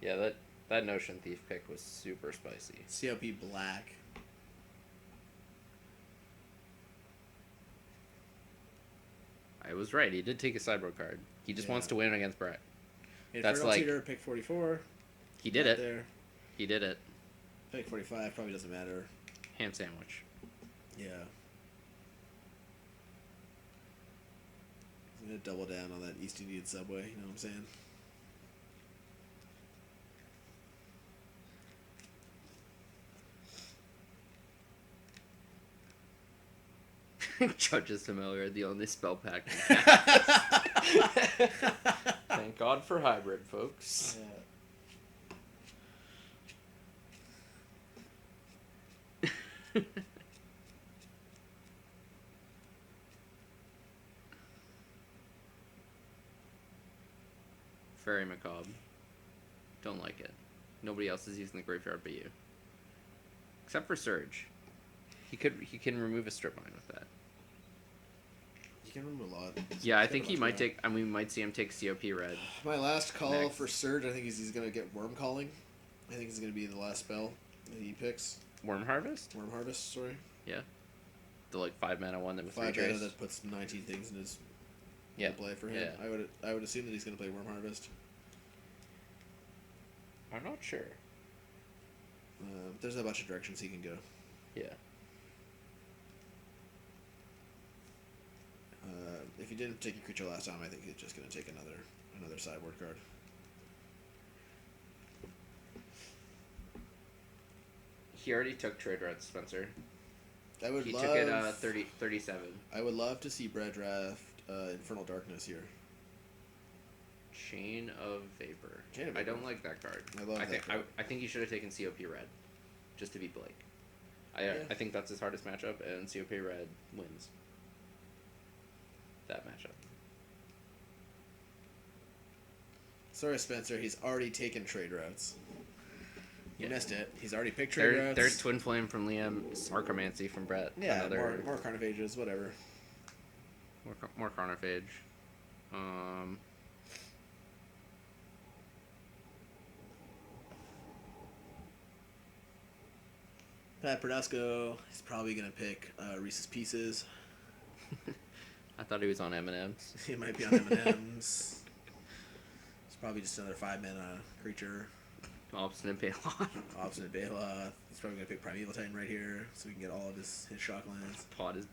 Yeah, that Notion Thief pick was super spicy. COP Black. I was right. He did take a sideboard card. He just wants to win against Brett. That's like Cheater, pick 44. He did it. There. He did it. Pick 45 probably doesn't matter. Ham sandwich. Yeah. I'm gonna double down on that East Indian Subway. You know what I'm saying? Judge is familiar, the only spell pack. Thank God for hybrid, folks. Yeah. Very macabre. Don't like it. Nobody else is using the graveyard but you. Except for Surge. He can remove a strip mine with that. He can remove a lot. Yeah, I think he might take. I mean, we might see him take COP red. My last call for Surge, I think he's gonna get Worm Calling. I think it's gonna be the last spell that he picks. Worm Harvest. Worm Harvest. Sorry. Yeah. The 5 mana one that with 5 mana that puts 19 things in his play for him. Yeah. I would assume that he's gonna play Worm Harvest. I'm not sure. There's a bunch of directions he can go. Yeah. If he didn't take a creature last time, I think he's just gonna take another sideboard card. He already took Trade Red, Spencer. He took it 37. I would love to see Brad draft Infernal Darkness here. Chain of Vapor. I don't like that card. I love that card. I think he should have taken COP Red, just to beat Blake. I think that's his hardest matchup, and COP Red wins that matchup. Sorry, Spencer. He's already taken trade routes. You missed it. He's already picked trade routes. There's Twin Flame from Liam, Archomancy from Brett. Yeah, more Carnophages, whatever. More Carnophage. Pat Prodasco, he's probably going to pick Reese's Pieces. I thought he was on M&M's. He might be on M&M's. It's probably just another 5 mana creature. Obstinate Baloth. Obstinate Baloth. He's probably going to pick Primeval Titan right here so we can get all of his shock lands. Pod is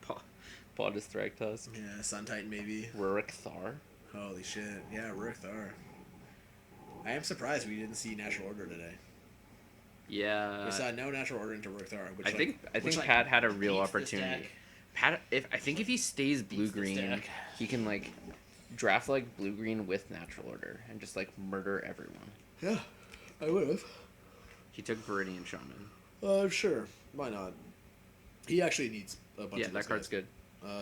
Thragtusk. Yeah, Sun Titan maybe. Rurik Thar. Holy shit. Yeah, Rurik Thar. I am surprised we didn't see Natural Order today. Yeah. We saw no Natural Order into Rurik Thar. I think Pat had a real opportunity. Pat, I think if he stays blue-green, he can, draft, blue-green with Natural Order and just, murder everyone. Yeah, I would have. He took Viridian Shaman. Sure. Why not? He actually needs a bunch of Yeah, that card's good.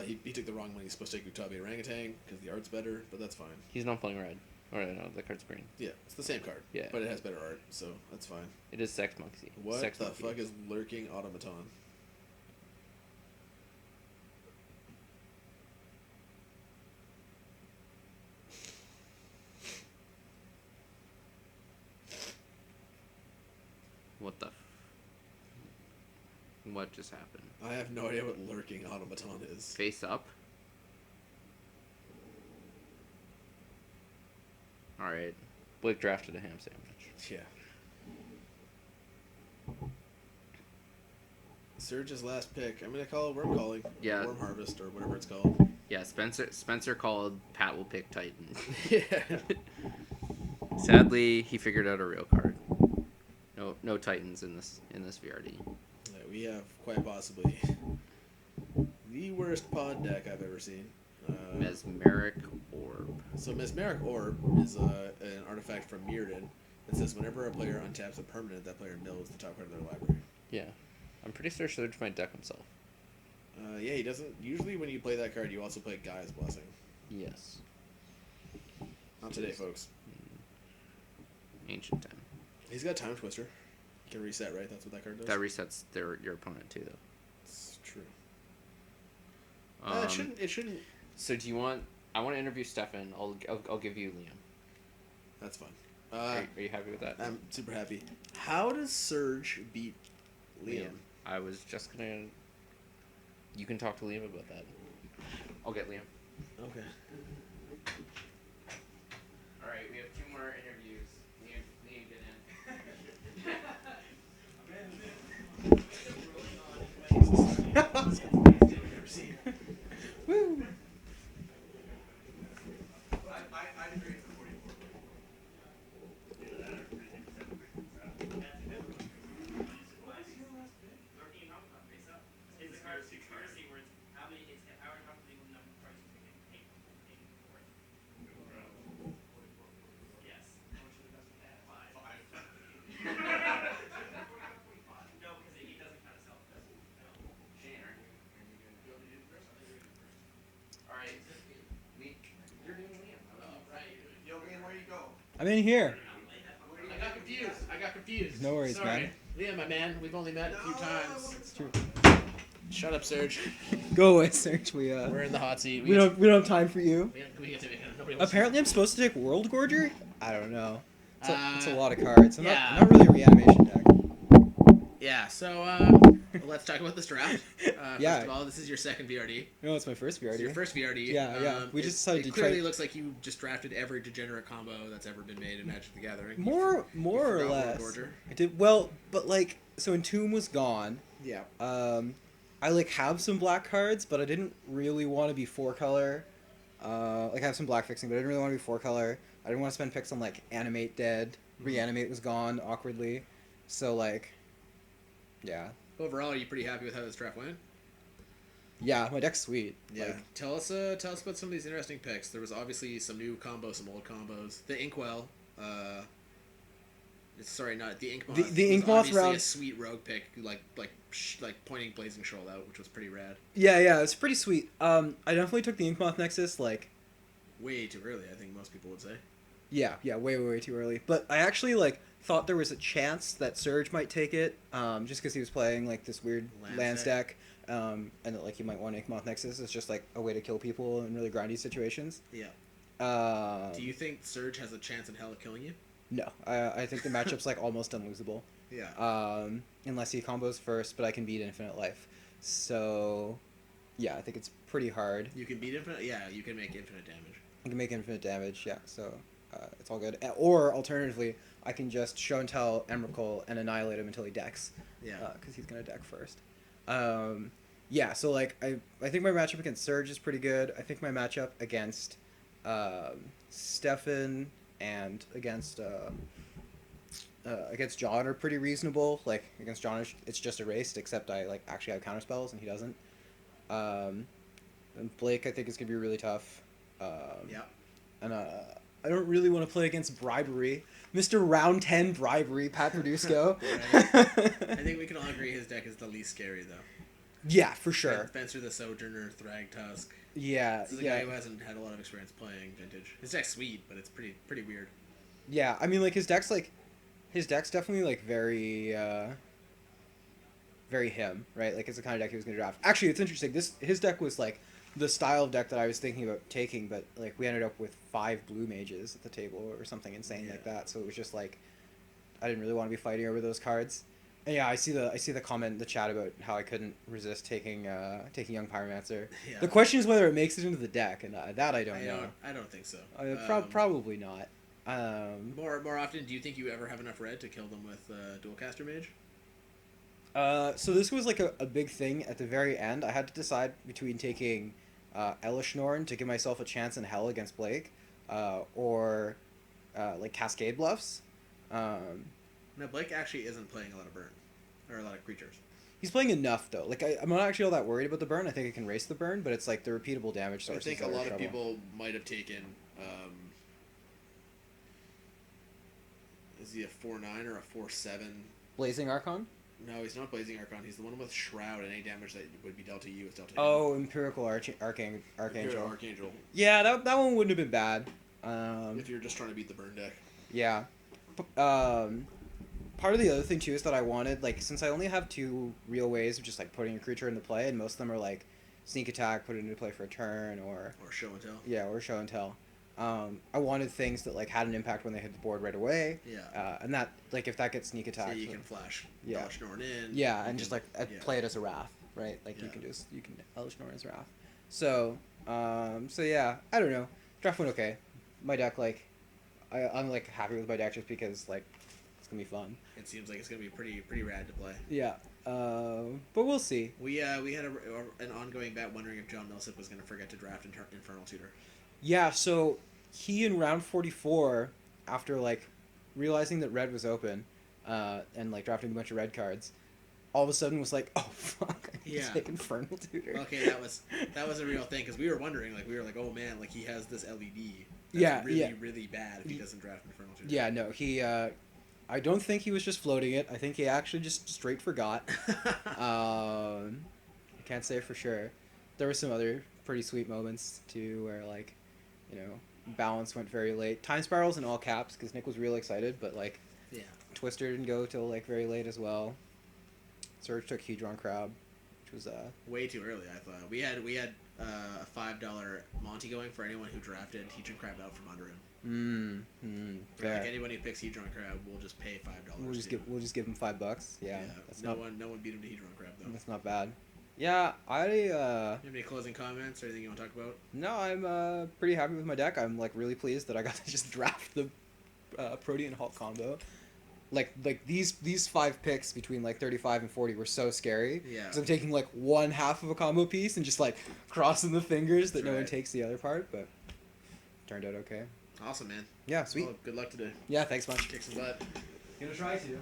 He took the wrong one. He's supposed to take Utabi Orangutan because the art's better, but that's fine. He's not playing red. Or no, that card's green. Yeah, it's the same card. Yeah. But it has better art, so that's fine. It is Sex Monkey. What the fuck is Lurking Automaton? What just happened? I have no idea what Lurking Automaton is. Face up? Alright. Blake drafted a ham sandwich. Yeah. Surge's last pick. I'm going to call it Worm Calling. Yeah. Worm Harvest or whatever it's called. Yeah, Spencer called, Pat will pick Titan. Yeah. Sadly, he figured out a real card. No Titans in this VRD. Yeah, we have quite possibly the worst pod deck I've ever seen. Mesmeric Orb. So Mesmeric Orb is an artifact from Mirrodin that says whenever a player untaps a permanent, that player mills the top card of their library. Yeah. I'm pretty sure Surge might deck himself. Yeah, he doesn't. Usually when you play that card, you also play Gaia's Blessing. Yes. Not today, folks. Ancient Time. He's got Time Twister. He can reset, right? That's what that card does? That resets your opponent, too, though. It's true. It shouldn't So do you want? I want to interview Stefan. I'll give you Liam. That's fun. Are you happy with that? I'm super happy. How does Surge beat Liam? I was just gonna. You can talk to Liam about that. I'll get Liam. Okay. All right, we have 2 more interviews. Liam, get in. Woo! I'm in here. I got confused. No worries, Sorry. man. Liam, my man, we've only met a few times. It's true. Shut up, Serge. Go away, Serge. We're in the hot seat. We don't have time for you. We get to nobody wants Apparently, I'm supposed to take World Gorger. I don't know. It's a lot of Uh, cards. I'm not really a reanimation deck. Yeah, so let's talk about this draft. Yeah. First of all, this is your second VRD. No, it's my first It's your VRD. first VRD. Yeah. We just decided it to clearly try. looks like you just drafted every degenerate combo that's ever been made in Magic the Gathering. More or forgot World less. Gorger. I did well, but like, so Entomb was gone. Yeah. I like have some black cards, but I didn't really want to be 4-color. I have some black fixing, but I didn't really want to be 4-color. I didn't want to spend picks on like Animate dead. Reanimate was gone awkwardly, so like, yeah. Overall, are you pretty happy with how this draft went? Yeah, my deck's sweet. Yeah. Like, Tell us about some of these interesting picks. There was obviously some new combos, some old combos. The Inkwell. Sorry, not the Ink Moth. The Ink was Moth obviously round- a sweet rogue pick, like pointing Blazing Shoal out, which was pretty rad. yeah, it's pretty sweet. I definitely took the Inkmoth Nexus, like, Way too early, I think most people would say. yeah, way too early. But I actually, like, thought there was a chance that Surge might take it, just because he was playing, like, this weird lands deck, and that, like, he might want Inkmoth Nexus. It's just, like, a way to kill people in really grindy situations. Yeah. Do Do you think Surge has a chance in hell of killing you? No, I think the matchup's, like, almost unlosable. Yeah. Unless he combos first, but I can beat Infinite Life. So, yeah, I think it's pretty hard. You can beat Infinite? Yeah, you can make infinite damage. I can make infinite damage, yeah, so it's all good. Or, alternatively, I can just show and tell Emrakul and annihilate him until he decks. Yeah. Because he's going to deck first. Yeah, so, like, I think my matchup against Surge is pretty good. I think my matchup against Stefan and against John are pretty reasonable. Like, against John, it's just erased, except I, like, actually have counterspells, and he doesn't. And Blake, I think, is going to be really tough. Yeah. And I don't really want to play against Bribery. Mr. Round 10 Bribery, Pat Verduzco. I think we can all agree his deck is the least scary, though. Yeah, for sure. Spencer the Sojourner, Thragtusk. Yeah, This is a guy who hasn't had a lot of experience playing Vintage. His deck's sweet, but it's pretty weird. Yeah, I mean, like, his deck's definitely, like, very him, right? Like, it's the kind of deck he was going to draft. Actually, it's interesting. His deck was, like, the style of deck that I was thinking about taking, but, like, we ended up with 5 blue mages at the table or something insane like that, so it was just, like, I didn't really want to be fighting over those cards. And yeah, I see the comment in the chat about how I couldn't resist taking Young Pyromancer. Yeah. The question is whether it makes it into the deck, and that I don't know. I don't think so. Probably not. More often, do you think you ever have enough red to kill them with Dualcaster Mage? So this was like a big thing at the very end. I had to decide between taking Elishnorn to give myself a chance in hell against Blake, or like Cascade Bluffs. No, Blake actually isn't playing a lot of burn, or a lot of creatures. He's playing enough though. Like I'm not actually all that worried about the burn. I think I can race the burn, but it's like the repeatable damage sources. I think a that are lot of trouble. people might have taken. Is he a 4/9 or a 4/7? Blazing Archon. No, he's not Blazing Archon. He's the one with Shroud, and any damage that would be dealt to you is dealt to him. Oh, Empirical Archangel. Imperial Archangel. Yeah, that one wouldn't have been bad. If you're just trying to beat the burn deck. Yeah. Part of the other thing too is that I wanted, like, since I only have 2 real ways of just like putting a creature into play, and most of them are like sneak attack, put it into play for a turn, or Show and tell. yeah, or show and tell. I wanted things that like had an impact when they hit the board right away. Yeah. And that like if that gets sneak So attack, you can flash Yeah. Elish Norn in. yeah, you and just can- like yeah. play it as a Wrath, right? Like Yeah. you can Elish Norn as Wrath. So yeah, I don't know. Draft went okay. My deck I'm like happy with my deck just because like it's gonna be fun. It seems like it's gonna be pretty rad to play. Yeah. But we'll see. We had an ongoing bet wondering if John Millsap was gonna forget to draft Infernal Tutor. Yeah, so he in round 44, after like realizing that red was open, and like drafting a bunch of red cards, all of a sudden was like, oh fuck, I need to take Infernal Tutor. Okay, that was a real thing because we were wondering, like, oh man, like he has this LED. That's Yeah, really yeah. really bad if he doesn't draft Infernal Tutor. Yeah, no, he. I don't think he was just floating it. I think he actually just straight forgot. I can't say for sure. There were some other pretty sweet moments too, where like, balance went very late. Time spirals in all caps because Nick was real excited, but like, Yeah. Twister didn't go till like very late as well. Surge took Hedron Crab, which was Way too early, I thought. We had a $5 Monty going for anyone who drafted Hedron Crab out from under him. fair. Like anybody who picks Hedron Crab, we'll just pay $5. We'll just give him $5. Yeah, that's no one beat him to Hedron Crab though. That's not bad. Yeah, You have any closing comments or anything you want to talk about? No, I'm pretty happy with my deck. I'm like really pleased that I got to just draft the Protean Hulk combo. Like these 5 picks between like 35 and 40 were so scary. Yeah. Because I'm taking like one half of a combo piece and just like crossing the fingers that That's no one right. takes the other part, but turned out okay. Awesome, man. Yeah, sweet. Well, good luck today. Yeah, thanks much. Kick some butt. Gonna try to.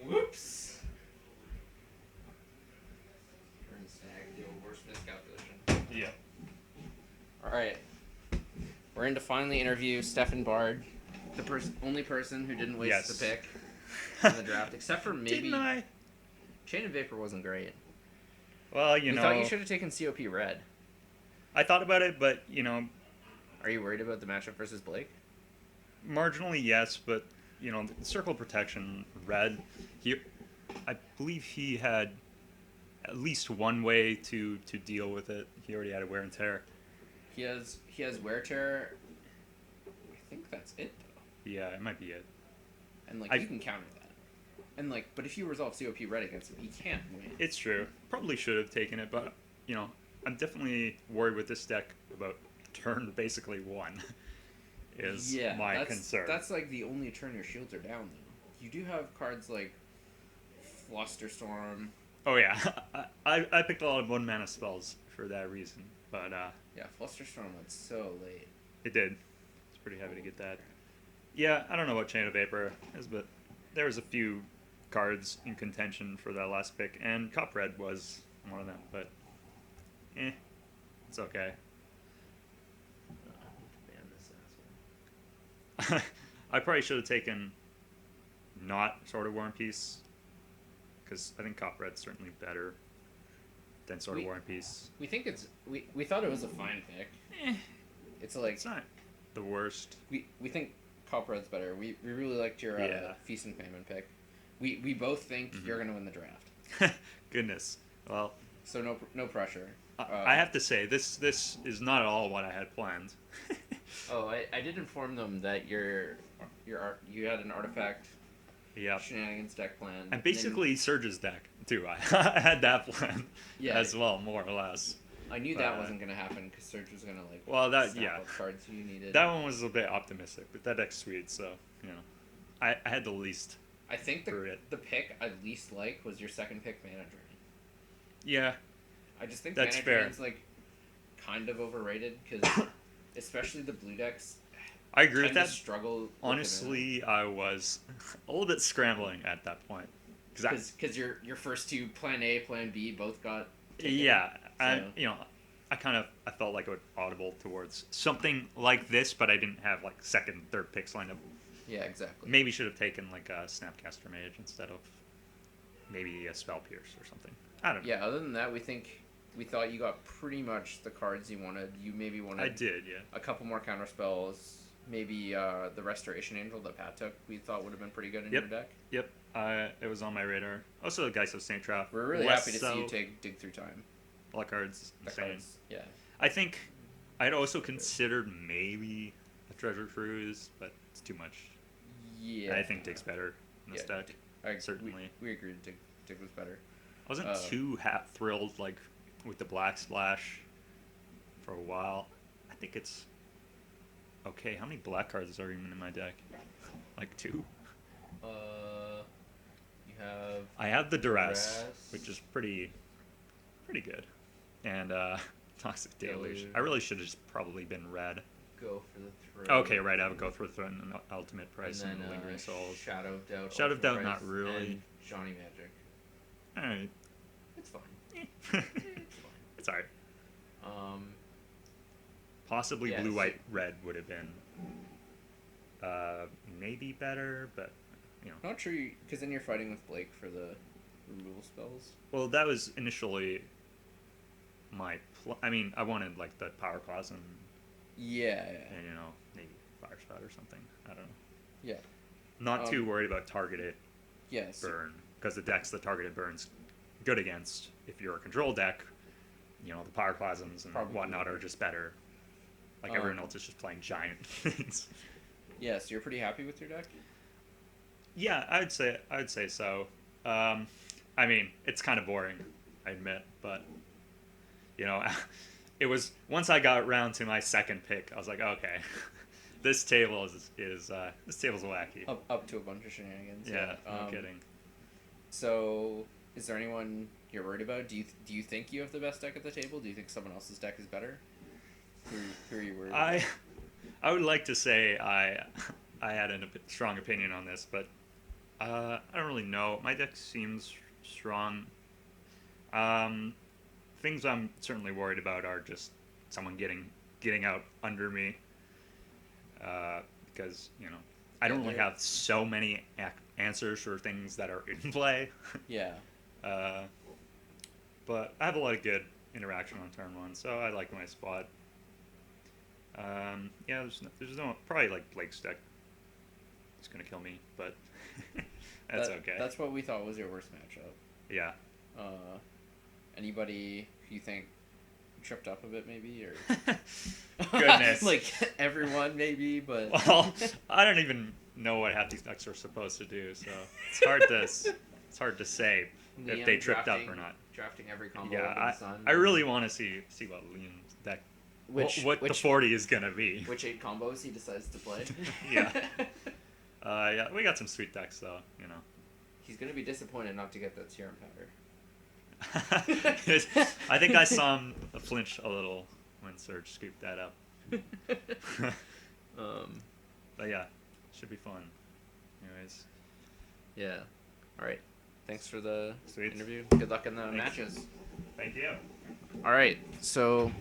Whoops. Turn stack, the old worst miscalculation. Yeah. Alright. We're in to finally interview Stefan Bard, the only person who didn't waste Yes. the pick in the draft, except for maybe Didn't I? Chain of Vapor wasn't great. Well, We thought you should have taken COP Red. I thought about it, but Are you worried about the matchup versus Blake? marginally yes, but the Circle of Protection Red. I believe he had at least one way to deal with it. He already had a wear and tear. He has wear tear. I think that's it though. Yeah, it might be it. And like I- you can counter that. And like, but if you resolve COP Red against him, he can't win. It's true. Probably should have taken it, but I'm definitely worried with this deck about turn basically 1. Is my concern. That's like the only turn your shields are down though. You do have cards like Flusterstorm. Oh yeah, I picked a lot of 1 mana spells for that reason, but Yeah, Flusterstorm went so late. it did. It's pretty heavy to get that. Yeah, I don't know what Chain of Vapor is, but there was a few cards in contention for that last pick, and Cop Red was one of them, but it's okay. Man, this asshole. I probably should have taken not Sword of War and Peace, because I think Cop Red's certainly better than Sword of War and Peace. We think we thought it was a fine pick. It's like It's not the worst. we think Cop Red's better. We really liked your Feast and Famine pick. We both think you're gonna win the draft. Goodness. Well, So no pressure. I have to say this is not at all what I had planned. Oh, I did inform them that you had an artifact Yeah. shenanigans deck plan. And basically Surge's deck too. I had that plan Yeah. as well, more or less. I knew that wasn't gonna happen because Surge was gonna like. Well, that snap yeah. up cards you needed. That one was a bit optimistic, but that deck's sweet, so I had the least. I think for it. the pick I least like was your second pick, Mana Drain. Yeah, I just think That's Mana fair. Drain's like kind of overrated because especially the blue decks I agree with tend to that. struggle. with the Honestly, I was a little bit scrambling at that point. because your first two Plan A, Plan B both got taken. Yeah, So- I felt like I would audible towards something like this, but I didn't have like second, third picks lined up. Yeah, exactly. Maybe should have taken like a Snapcaster Mage instead of maybe a Spell Pierce or something. I don't know. Yeah, other than that, we thought you got pretty much the cards you wanted. You maybe wanted I did, yeah. a couple more counter spells. Maybe the Restoration Angel that Pat took, we thought would have been pretty good in your deck. Yep, it was on my radar. Also, the Geist of Saint Trap. We're really happy to see you take Dig Through Time. Black cards, insane. Cards, yeah. I think I'd also considered maybe a Treasure Cruise, but it's too much. Yeah. I think Dig's better in this deck. Certainly. We agreed Dig was better. I wasn't too thrilled like with the Black Splash for a while. I think it's okay. How many black cards are even in my deck? Like 2. You have. I have the Duress, which is pretty good, and Toxic Deluge. I really should have just probably been red. Go for the Throne. Okay, right. I would go for the Throne and Ultimate Price and, Lingering Souls. Shadow of Doubt. Shadow of Doubt, Price, not really. And Johnny Magic. All right. It's fine. It's fine. It's alright. Um. Possibly yeah, blue, white, red would have been maybe better, but you know. Not sure, because then you're fighting with Blake for the removal spells. Well, that was initially my. I mean, I wanted like the Power Claws and Yeah. you know maybe Fire Spout or something. I don't know. Yeah. Not too worried about targeted Yes. burn because the decks the targeted burn's good against. If you're a control deck, you know the Pyroclasms and whatnot are just better. Like everyone else is just playing giant things. Yeah, so you're pretty happy with your deck? Yeah, I'd say so. I mean, it's kind of boring, I admit, but you know, it was once I got around to my second pick, I was like, okay, this table is this table's wacky. Up to a bunch of shenanigans. Yeah, no kidding. So, is there anyone you're worried about? Do you think you have the best deck at the table? Do you think someone else's deck is better? Who are you worried about? I would like to say I had a strong opinion on this, but I don't really know. My deck seems strong. Things I'm certainly worried about are just someone getting out under me, because you know I don't really have so many answers for things that are in play. Yeah. But I have a lot of good interaction on turn 1, so I like my spot. Yeah, there's no probably like Blake's deck. It's gonna kill me, but that's okay. That's what we thought was your worst matchup. Yeah. Anybody you think tripped up a bit, maybe, or goodness, like everyone, maybe, but well, I don't even know what half these decks are supposed to do, so it's hard to say if they tripped up or not. Drafting every combo. Yeah, the sun, I really want to see what Liam's deck. What the 40 is gonna be. Which 8 combos he decides to play. Yeah. Yeah, we got some sweet decks though, you know. He's gonna be disappointed not to get that serum powder. I think I saw him flinch a little when Serge scooped that up. But yeah, should be fun. Anyways. Yeah. All right. Thanks for the Sweet. interview. Good luck in the matches. Thank you. All right. So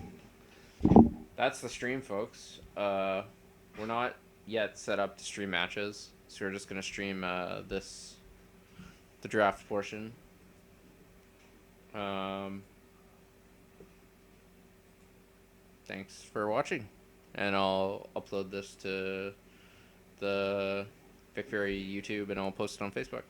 that's the stream, folks. We're not yet set up to stream matches, so we're just gonna stream the draft portion. Thanks for watching, and I'll upload this to the Vic VRD YouTube, and I'll post it on Facebook.